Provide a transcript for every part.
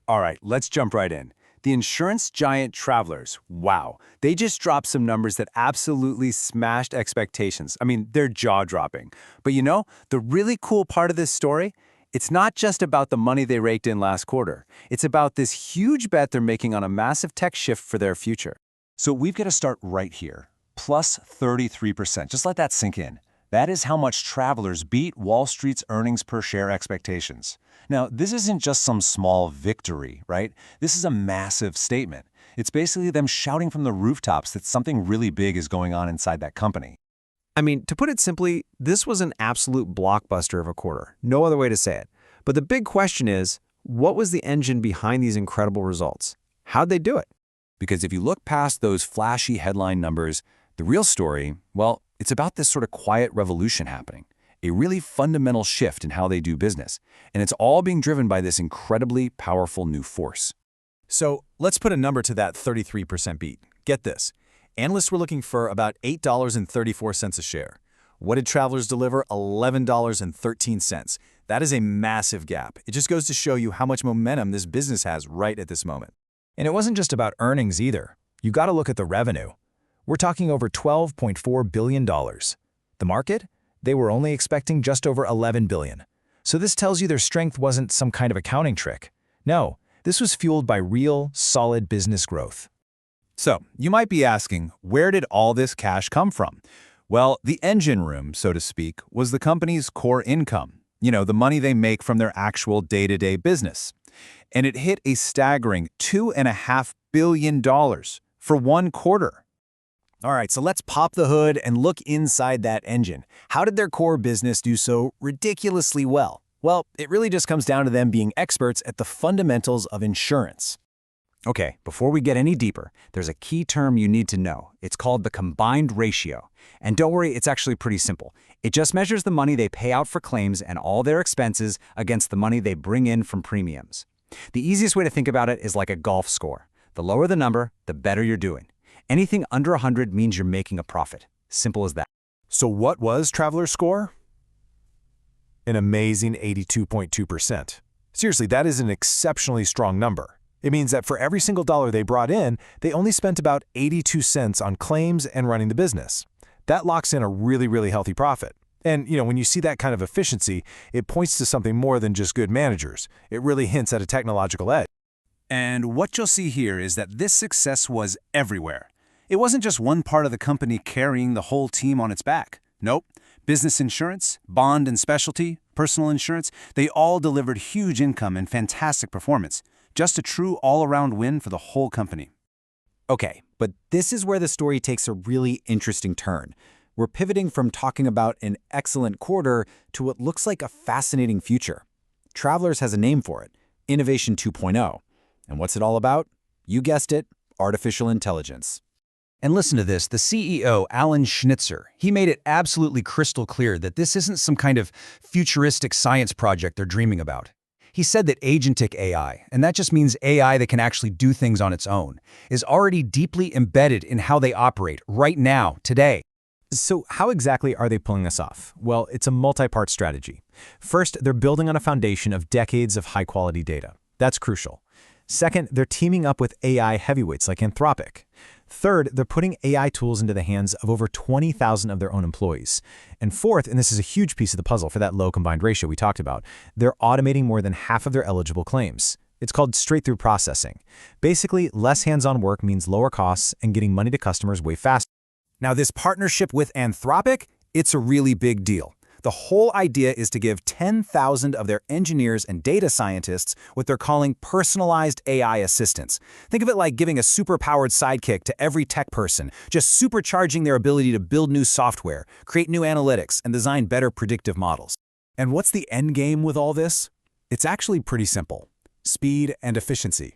All right, let's jump right in. The insurance giant Travelers, wow, they just dropped some numbers that absolutely smashed expectations. I mean, they're jaw-dropping. But the really cool part of this story? It's not just about the money they raked in last quarter. It's about this huge bet they're making on a massive tech shift for their future. So we've got to start right here. Plus 33%. Just let that sink in. That is how much Travelers beat Wall Street's earnings per share expectations. Now, this isn't just some small victory, right? This is a massive statement. It's basically them shouting from the rooftops that something really big is going on inside that company. I mean, to put it simply, this was an absolute blockbuster of a quarter. No other way to say it. But the big question is, what was the engine behind these incredible results? How'd they do it? Because if you look past those flashy headline numbers, the real story, well, it's about this sort of quiet revolution happening, a really fundamental shift in how they do business, and it's all being driven by this incredibly powerful new force. So let's put a number to that 33% beat. Get this. Analysts were looking for about $8.34 a share. What did Travelers deliver? $11.13. That is a massive gap. It just goes to show you how much momentum this business has right at this moment. And it wasn't just about earnings either. You got to look at the revenue. We're talking over $12.4 billion. The market? They were only expecting just over $11 billion. So this tells you their strength wasn't some kind of accounting trick. No, this was fueled by real, solid business growth. So, you might be asking, where did all this cash come from? Well, the engine room, so to speak, was the company's core income. The money they make from their actual day-to-day business. And it hit a staggering $2.5 billion for one quarter. All right, so let's pop the hood and look inside that engine. How did their core business do so ridiculously well? Well, it really just comes down to them being experts at the fundamentals of insurance. Okay, before we get any deeper, there's a key term you need to know. It's called the combined ratio. And don't worry, it's actually pretty simple. It just measures the money they pay out for claims and all their expenses against the money they bring in from premiums. The easiest way to think about it is like a golf score. The lower the number, the better you're doing. Anything under 100 means you're making a profit. Simple as that. So what was Travelers' score? An amazing 82.2%. Seriously, that is an exceptionally strong number. It means that for every single dollar they brought in, they only spent about 82 cents on claims and running the business. That locks in a really, really healthy profit. And, when you see that kind of efficiency, it points to something more than just good managers. It really hints at a technological edge. And what you'll see here is that this success was everywhere. It wasn't just one part of the company carrying the whole team on its back. Nope. Business insurance, bond and specialty, personal insurance, they all delivered huge income and fantastic performance. Just a true all-around win for the whole company. Okay, but this is where the story takes a really interesting turn. We're pivoting from talking about an excellent quarter to what looks like a fascinating future. Travelers has a name for it, Innovation 2.0. And what's it all about? You guessed it, artificial intelligence. And listen to this, the CEO, Alan Schnitzer, he made it absolutely crystal clear that this isn't some kind of futuristic science project they're dreaming about. He said that agentic AI, and that just means AI that can actually do things on its own, is already deeply embedded in how they operate right now, today. So how exactly are they pulling this off? Well, it's a multi-part strategy. First, they're building on a foundation of decades of high-quality data. That's crucial. Second, they're teaming up with AI heavyweights like Anthropic. Third, they're putting AI tools into the hands of over 20,000 of their own employees. And fourth, and this is a huge piece of the puzzle for that low combined ratio we talked about, they're automating more than half of their eligible claims. It's called straight-through processing. Basically, less hands-on work means lower costs and getting money to customers way faster. Now, this partnership with Anthropic, it's a really big deal. The whole idea is to give 10,000 of their engineers and data scientists what they're calling personalized AI assistants. Think of it like giving a super-powered sidekick to every tech person, just supercharging their ability to build new software, create new analytics, and design better predictive models. And what's the end game with all this? It's actually pretty simple: speed and efficiency.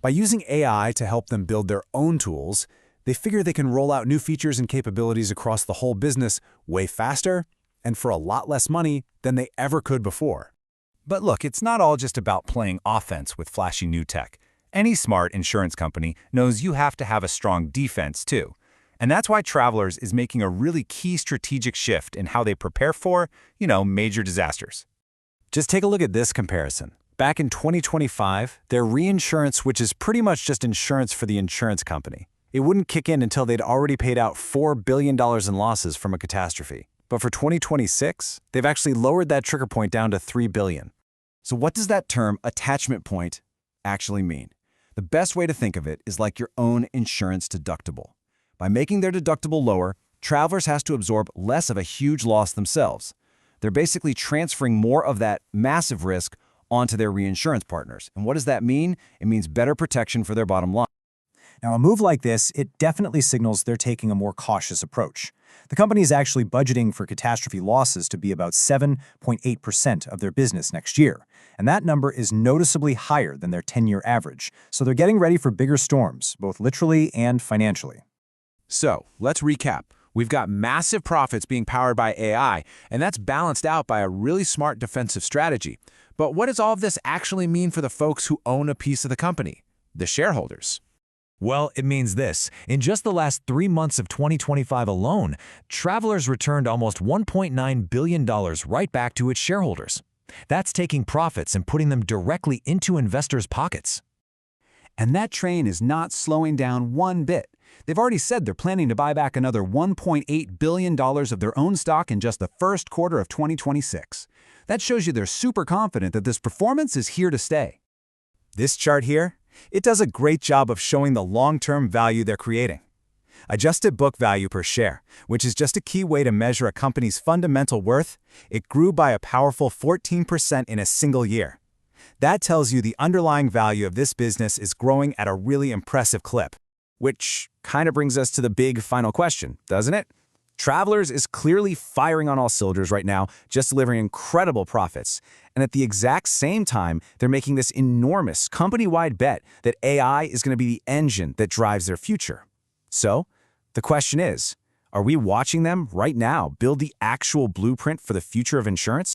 By using AI to help them build their own tools, they figure they can roll out new features and capabilities across the whole business way faster and for a lot less money than they ever could before. But look, it's not all just about playing offense with flashy new tech. Any smart insurance company knows you have to have a strong defense too. And that's why Travelers is making a really key strategic shift in how they prepare for, major disasters. Just take a look at this comparison. Back in 2025, their reinsurance, which is pretty much just insurance for the insurance company, it wouldn't kick in until they'd already paid out $4 billion in losses from a catastrophe. But for 2026, they've actually lowered that trigger point down to $3 billion. So what does that term, attachment point, actually mean? The best way to think of it is like your own insurance deductible. By making their deductible lower, travelers has to absorb less of a huge loss themselves. They're basically transferring more of that massive risk onto their reinsurance partners. And what does that mean? It means better protection for their bottom line. Now, a move like this, it definitely signals they're taking a more cautious approach. The company is actually budgeting for catastrophe losses to be about 7.8% of their business next year, and that number is noticeably higher than their 10-year average, so they're getting ready for bigger storms, both literally and financially. So, let's recap. We've got massive profits being powered by AI, and that's balanced out by a really smart defensive strategy. But what does all of this actually mean for the folks who own a piece of the company, the shareholders? Well, it means this. In just the last 3 months of 2025 alone, Travelers returned almost $1.9 billion right back to its shareholders. That's taking profits and putting them directly into investors' pockets. And that train is not slowing down one bit. They've already said they're planning to buy back another $1.8 billion of their own stock in just the first quarter of 2026. That shows you they're super confident that this performance is here to stay. This chart here, it does a great job of showing the long-term value they're creating. Adjusted book value per share, which is just a key way to measure a company's fundamental worth, it grew by a powerful 14% in a single year. That tells you the underlying value of this business is growing at a really impressive clip. Which kind of brings us to the big final question, doesn't it? Travelers is clearly firing on all cylinders right now, just delivering incredible profits. And at the exact same time, they're making this enormous company-wide bet that AI is going to be the engine that drives their future. So, the question is, are we watching them right now build the actual blueprint for the future of insurance?